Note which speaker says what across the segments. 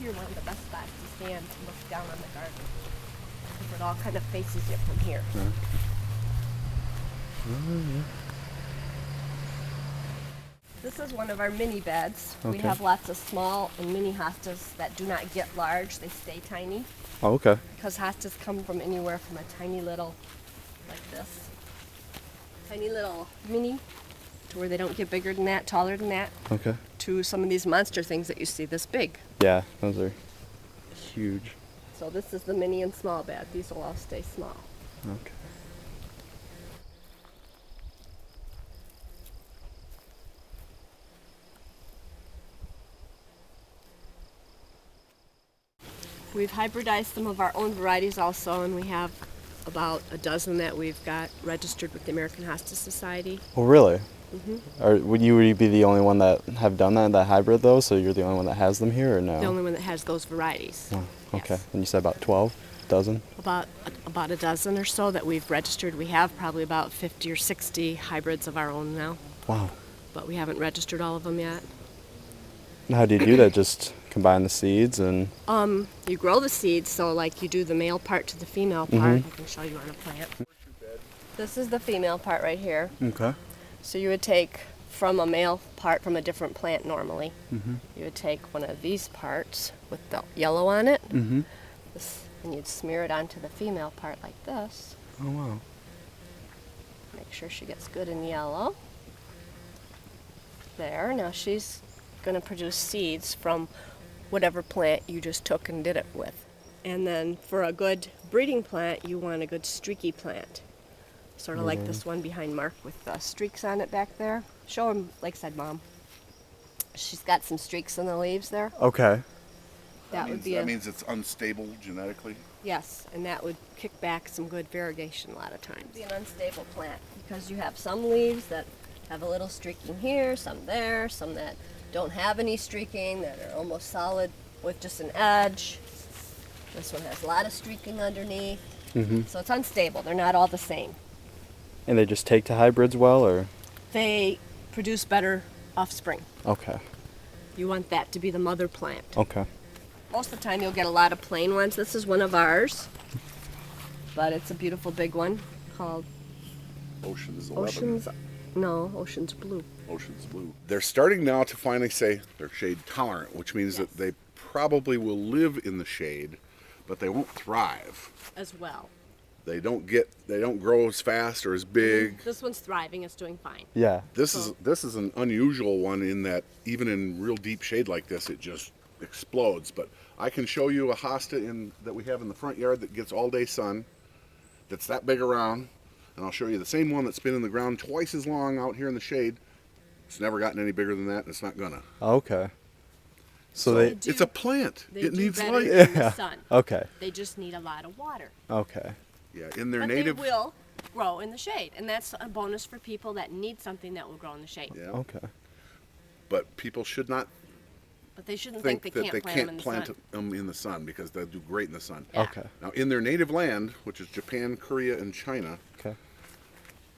Speaker 1: here one of the best spots to stand to look down on the garden. Because it all kind of faces you from here. This is one of our mini beds.
Speaker 2: Okay.
Speaker 1: We have lots of small and mini hostas that do not get large. They stay tiny.
Speaker 2: Oh, okay.
Speaker 1: Because hostas come from anywhere from a tiny little, like this, tiny little mini, to where they don't get bigger than that, taller than that,
Speaker 2: Okay.
Speaker 1: to some of these monster things that you see this big.
Speaker 2: Yeah, those are huge.
Speaker 1: So this is the mini and small bed. These will all stay small.
Speaker 2: Okay.
Speaker 1: We've hybridized some of our own varieties also, and we have about a dozen that we've got registered with the American Hosta Society.
Speaker 2: Oh, really?
Speaker 1: Mm-hmm.
Speaker 2: Or would you be the only one that have done that hybrid though? So you're the only one that has them here, or no?
Speaker 1: The only one that has those varieties.
Speaker 2: Oh, okay.
Speaker 1: Yes.
Speaker 2: And you said about 12 dozen?
Speaker 1: About a dozen or so that we've registered. We have probably about 50 or 60 hybrids of our own now,
Speaker 2: Wow.
Speaker 1: but we haven't registered all of them yet.
Speaker 2: And how do you do that? Just combine the seeds and...
Speaker 1: You grow the seeds, so like you do the male part to the female part. I can show you on a plant. This is the female part right here.
Speaker 2: Okay.
Speaker 1: So you would take from a male part from a different plant normally. You would take one of these parts with the yellow on it, this, and you'd smear it onto the female part like this.
Speaker 2: Oh, wow.
Speaker 1: Make sure she gets good and yellow. There, now she's going to produce seeds from whatever plant you just took and did it with. And then for a good breeding plant, you want a good streaky plant. Sort of like this one behind Mark with streaks on it back there. Show him Lakeside Mom. She's got some streaks in the leaves there.
Speaker 2: Okay.
Speaker 1: That would be
Speaker 3: that means it's unstable genetically.
Speaker 1: Yes, and that would kick back some good variegation a lot of times. Be an unstable plant because you have some leaves that have a little streaking here, some there, some that don't have any streaking, that are almost solid with just an edge. This one has a lot of streaking underneath. So it's unstable. They're not all the same.
Speaker 2: And they just take to hybrids well, or?
Speaker 1: They produce better offspring.
Speaker 2: Okay.
Speaker 1: You want that to be the mother plant.
Speaker 2: Okay.
Speaker 1: Most of the time you'll get a lot of plain ones. This is one of ours, but it's a beautiful big one called
Speaker 3: Ocean's 11.
Speaker 1: Ocean's Blue.
Speaker 3: Ocean's Blue. They're starting now to finally say they're shade tolerant, which means that they probably will live in the shade, but they won't thrive.
Speaker 1: As well.
Speaker 3: They don't grow as fast or as big.
Speaker 1: This one's thriving. It's doing fine.
Speaker 2: Yeah.
Speaker 3: This is an unusual one in that even in real deep shade like this, it just explodes. But I can show you a hosta that we have in the front yard that gets all day sun, that's that big around, and I'll show you the same one that's been in the ground twice as long out here in the shade. It's never gotten any bigger than that, and it's not gonna.
Speaker 2: Okay. So
Speaker 3: it's a plant. It needs light.
Speaker 1: In the sun.
Speaker 2: Okay.
Speaker 1: They just need a lot of water.
Speaker 2: Okay.
Speaker 3: Yeah, in their
Speaker 1: But
Speaker 3: native.
Speaker 1: they will grow in the shade, and that's a bonus for people that need something that will grow in the shade.
Speaker 3: Yeah.
Speaker 2: Okay.
Speaker 3: But people should not
Speaker 1: But they shouldn't
Speaker 3: think
Speaker 1: think
Speaker 3: that
Speaker 1: they
Speaker 3: they
Speaker 1: can't
Speaker 3: can't
Speaker 1: plant them
Speaker 3: plant them in the sun because they'll do great in the sun.
Speaker 1: Yeah.
Speaker 2: Okay.
Speaker 3: Now, in their native land, which is Japan, Korea, and China,
Speaker 2: Okay.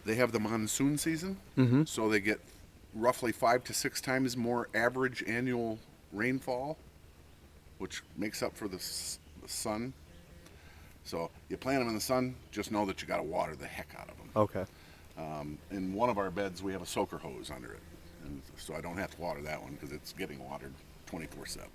Speaker 3: they have the monsoon season, so they get roughly 5 to 6 times more average annual rainfall, which makes up for the sun. So you plant them in the sun, just know that you got to water the heck out of them.
Speaker 2: Okay.
Speaker 3: In one of our beds, we have a soaker hose under it, and so I don't have to water that one because it's getting watered 24/7.